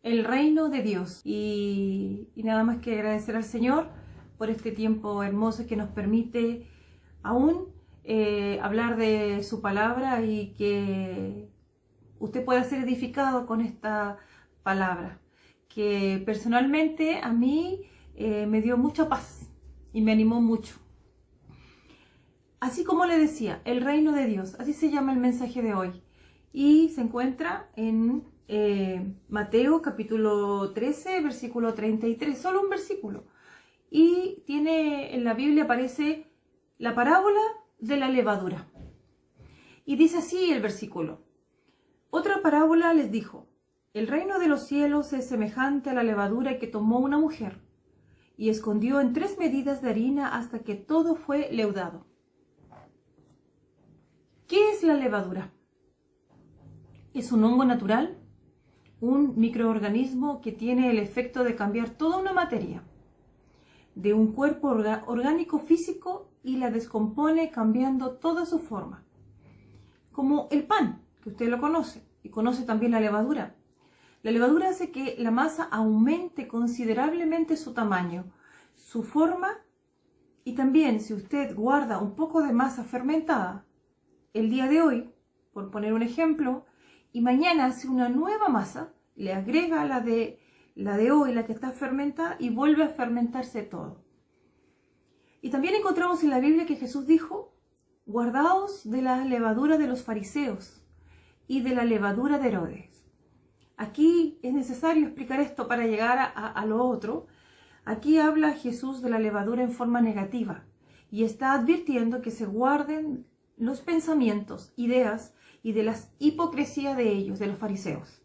el reino de Dios. Y nada más que agradecer al Señor por este tiempo hermoso que nos permite aún hablar de su palabra y que usted pueda ser edificado con esta palabra, que personalmente a mí me dio mucha paz y me animó mucho. Así como le decía, el reino de Dios, así se llama el mensaje de hoy. Y se encuentra en Mateo capítulo 13, versículo 33, solo un versículo. Y tiene, en la Biblia aparece la parábola de la levadura. Y dice así el versículo. Otra parábola les dijo, el reino de los cielos es semejante a la levadura que tomó una mujer y escondió en 3 medidas de harina hasta que todo fue leudado. ¿Qué es la levadura? Es un hongo natural, un microorganismo que tiene el efecto de cambiar toda una materia de un cuerpo orgánico físico y la descompone cambiando toda su forma. Como el pan, que usted lo conoce, y conoce también la levadura. La levadura hace que la masa aumente considerablemente su tamaño, su forma, y también si usted guarda un poco de masa fermentada, el día de hoy, por poner un ejemplo, y mañana hace una nueva masa, le agrega la de hoy, la que está fermentada, y vuelve a fermentarse todo. Y también encontramos en la Biblia que Jesús dijo, guardaos de la levadura de los fariseos y de la levadura de Herodes. Aquí es necesario explicar esto para llegar a lo otro. Aquí habla Jesús de la levadura en forma negativa y está advirtiendo que se guarden los pensamientos, ideas y de las hipocresías de ellos, de los fariseos.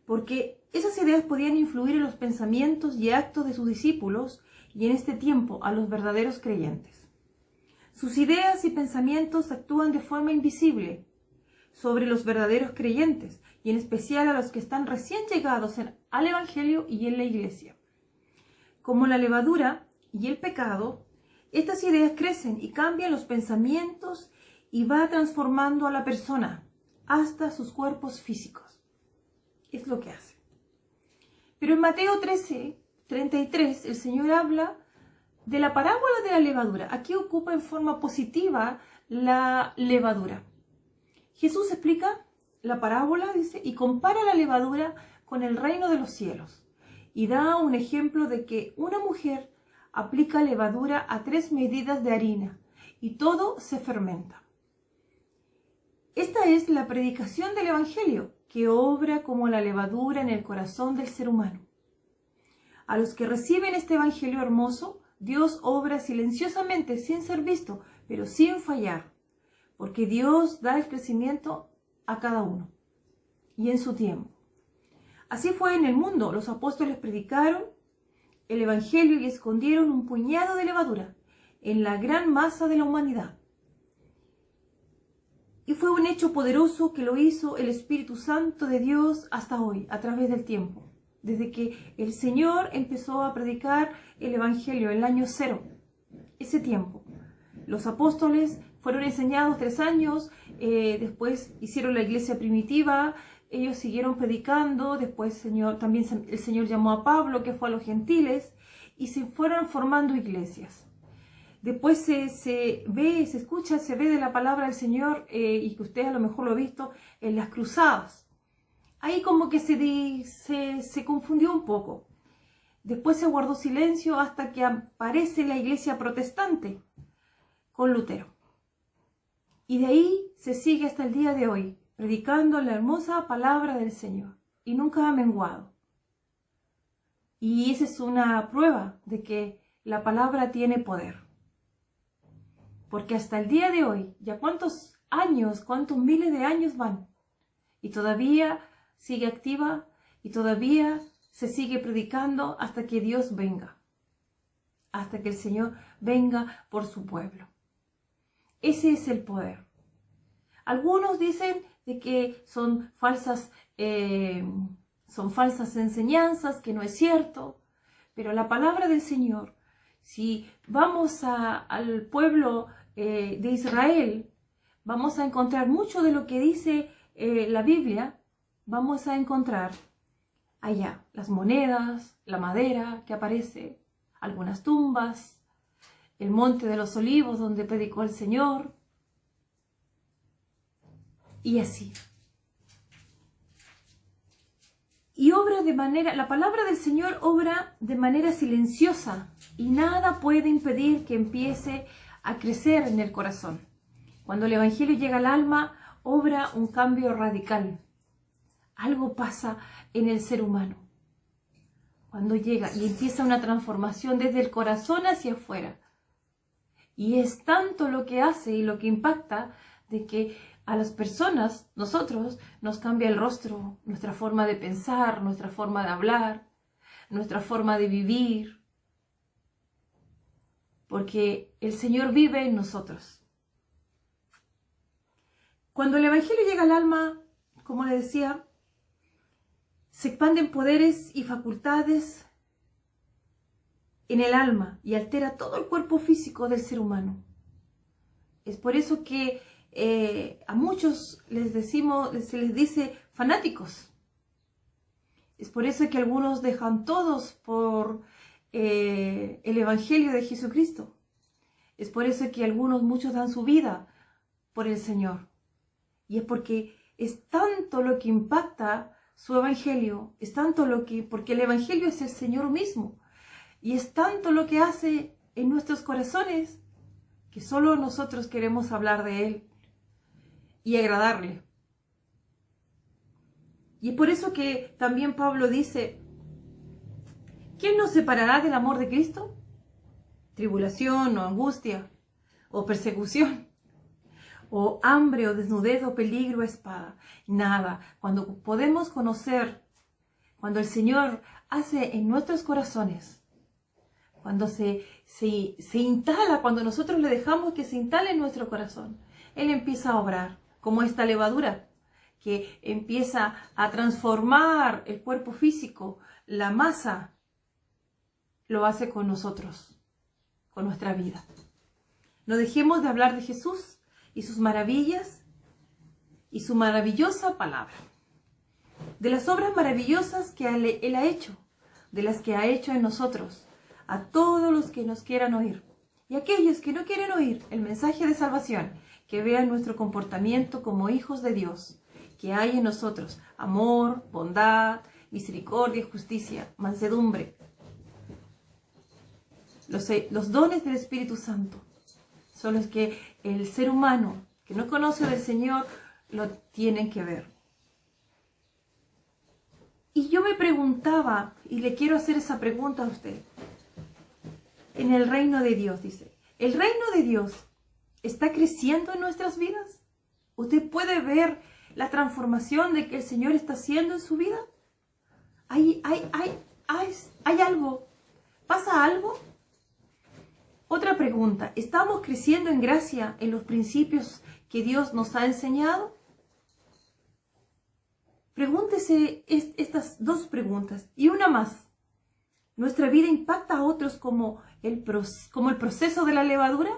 Porque esas ideas podían influir en los pensamientos y actos de sus discípulos y en este tiempo a los verdaderos creyentes. Sus ideas y pensamientos actúan de forma invisible sobre los verdaderos creyentes y en especial a los que están recién llegados al Evangelio y en la iglesia. Como la levadura y el pecado, estas ideas crecen y cambian los pensamientos y va transformando a la persona hasta sus cuerpos físicos. Es lo que hace. Pero en Mateo 13, 33, el Señor habla de la parábola de la levadura. Aquí ocupa en forma positiva la levadura. Jesús explica la parábola, dice, y compara la levadura con el reino de los cielos. Y da un ejemplo de que una mujer aplica levadura a 3 medidas de harina y todo se fermenta. Esta es la predicación del Evangelio, que obra como la levadura en el corazón del ser humano. A los que reciben este Evangelio hermoso, Dios obra silenciosamente, sin ser visto, pero sin fallar, porque Dios da el crecimiento a cada uno y en su tiempo. Así fue en el mundo. Los apóstoles predicaron el Evangelio y escondieron un puñado de levadura en la gran masa de la humanidad. Y fue un hecho poderoso que lo hizo el Espíritu Santo de Dios hasta hoy, a través del tiempo. Desde que el Señor empezó a predicar el Evangelio, el año 0, ese tiempo. Los apóstoles fueron enseñados 3 años, después hicieron la iglesia primitiva, ellos siguieron predicando, después también el Señor llamó a Pablo, que fue a los gentiles, y se fueron formando iglesias. Después se ve, se escucha, se ve de la palabra del Señor, y que usted a lo mejor lo ha visto en las cruzadas. Ahí como que se confundió un poco. Después se guardó silencio hasta que aparece la iglesia protestante con Lutero. Y de ahí se sigue hasta el día de hoy, predicando la hermosa palabra del Señor. Y nunca ha menguado. Y esa es una prueba de que la palabra tiene poder. Porque hasta el día de hoy, ya cuántos años, cuántos miles de años van, y todavía sigue activa y todavía se sigue predicando hasta que Dios venga, hasta que el Señor venga por su pueblo. Ese es el poder. Algunos dicen de que son falsas enseñanzas, que no es cierto, pero la palabra del Señor, si vamos al pueblo de Israel, vamos a encontrar mucho de lo que dice la Biblia. Vamos a encontrar allá las monedas, la madera que aparece, algunas tumbas, el monte de los olivos donde predicó el Señor, y así. Y obra de manera, la palabra del Señor obra de manera silenciosa y nada puede impedir que empiece a crecer en el corazón. Cuando el Evangelio llega al alma, obra un cambio radical. Algo pasa en el ser humano. Cuando llega y empieza una transformación desde el corazón hacia afuera. Y es tanto lo que hace y lo que impacta de que a las personas, nosotros, nos cambia el rostro, nuestra forma de pensar, nuestra forma de hablar, nuestra forma de vivir. Porque el Señor vive en nosotros. Cuando el Evangelio llega al alma, como le decía, se expanden poderes y facultades en el alma y altera todo el cuerpo físico del ser humano. Es por eso que a muchos se les dice fanáticos. Es por eso que algunos dejan todos por el Evangelio de Jesucristo. Es por eso que muchos dan su vida por el Señor. Y es porque es tanto lo que impacta su Evangelio, es tanto porque el Evangelio es el Señor mismo. Y es tanto lo que hace en nuestros corazones que solo nosotros queremos hablar de Él y agradarle. Y es por eso que también Pablo dice, ¿quién nos separará del amor de Cristo? Tribulación o angustia o persecución o hambre o desnudez o peligro o espada. Nada. Cuando podemos conocer, cuando el Señor hace en nuestros corazones, cuando se instala, cuando nosotros le dejamos que se instale en nuestro corazón, Él empieza a obrar. Como esta levadura que empieza a transformar el cuerpo físico, la masa, lo hace con nosotros, con nuestra vida. No dejemos de hablar de Jesús y sus maravillas y su maravillosa palabra. De las obras maravillosas que Él ha hecho, de las que ha hecho en nosotros, a todos los que nos quieran oír. Y aquellos que no quieren oír el mensaje de salvación, que vean nuestro comportamiento como hijos de Dios, que hay en nosotros amor, bondad, misericordia, justicia, mansedumbre. Los dones del Espíritu Santo son los que el ser humano que no conoce del Señor lo tienen que ver. Y yo me preguntaba, y le quiero hacer esa pregunta a usted, en el reino de Dios, dice, ¿el reino de Dios está creciendo en nuestras vidas? ¿Usted puede ver la transformación de que el Señor está haciendo en su vida? ¿Hay algo? ¿Pasa algo? Otra pregunta, ¿estamos creciendo en gracia en los principios que Dios nos ha enseñado? Pregúntese estas dos preguntas y una más. ¿Nuestra vida impacta a otros como el proceso de la levadura?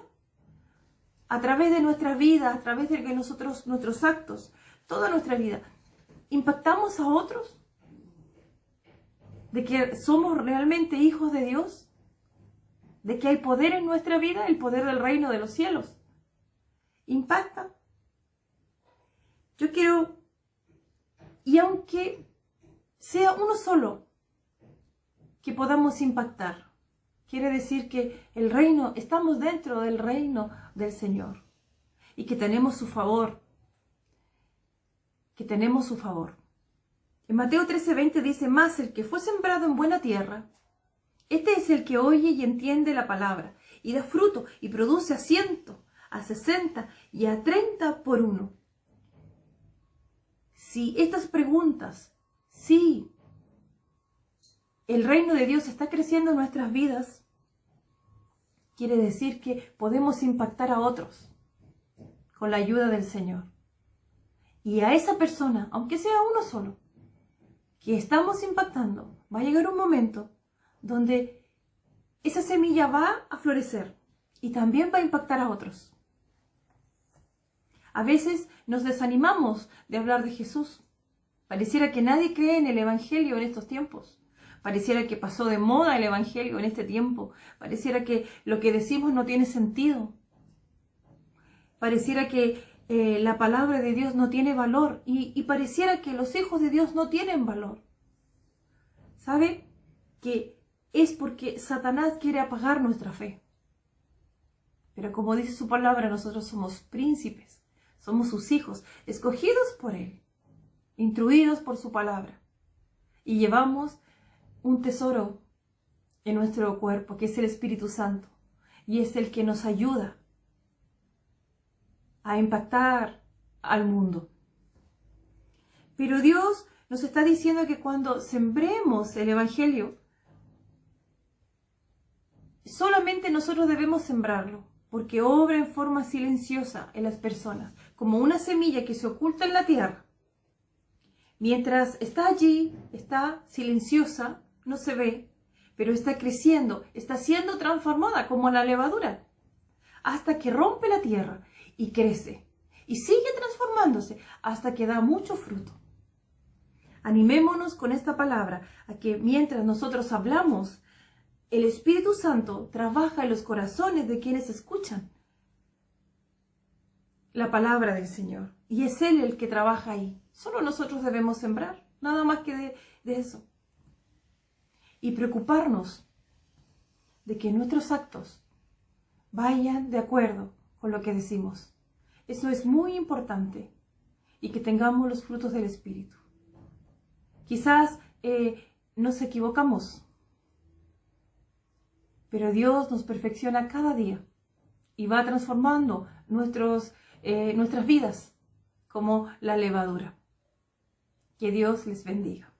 A través de nuestra vida, a través de que nuestros actos, toda nuestra vida, ¿impactamos a otros? ¿De que somos realmente hijos de Dios? ¿De que hay poder en nuestra vida, el poder del reino de los cielos? ¿Impacta? Yo quiero, y aunque sea uno solo, que podamos impactar. Quiere decir que estamos dentro del reino del Señor y que tenemos su favor. En Mateo 13:20 dice, más el que fue sembrado en buena tierra, este es el que oye y entiende la palabra y da fruto y produce a 100, a 60 y a 30 por uno. Si estas preguntas, si el reino de Dios está creciendo en nuestras vidas, quiere decir que podemos impactar a otros con la ayuda del Señor. Y a esa persona, aunque sea uno solo, que estamos impactando, va a llegar un momento donde esa semilla va a florecer y también va a impactar a otros. A veces nos desanimamos de hablar de Jesús Pareciera que nadie cree en el Evangelio en estos tiempos. Pareciera que pasó de moda el Evangelio en este tiempo. Pareciera que lo que decimos no tiene sentido. Pareciera que la palabra de Dios no tiene valor. Y pareciera que los hijos de Dios no tienen valor. ¿Sabe? Que es porque Satanás quiere apagar nuestra fe. Pero como dice su palabra, nosotros somos príncipes. Somos sus hijos, escogidos por Él, instruidos por su palabra. Y llevamos un tesoro en nuestro cuerpo, que es el Espíritu Santo. Y es el que nos ayuda a impactar al mundo. Pero Dios nos está diciendo que cuando sembremos el Evangelio, solamente nosotros debemos sembrarlo, porque obra en forma silenciosa en las personas, como una semilla que se oculta en la tierra. Mientras está allí, está silenciosa, no se ve, pero está creciendo, está siendo transformada como la levadura, hasta que rompe la tierra y crece, y sigue transformándose hasta que da mucho fruto. Animémonos con esta palabra a que mientras nosotros hablamos, el Espíritu Santo trabaja en los corazones de quienes escuchan la palabra del Señor. Y es Él el que trabaja ahí. Solo nosotros debemos sembrar, nada más que de eso. Y preocuparnos de que nuestros actos vayan de acuerdo con lo que decimos. Eso es muy importante. Y que tengamos los frutos del Espíritu. Quizás nos equivocamos, pero Dios nos perfecciona cada día y va transformando nuestras vidas como la levadura. Que Dios les bendiga.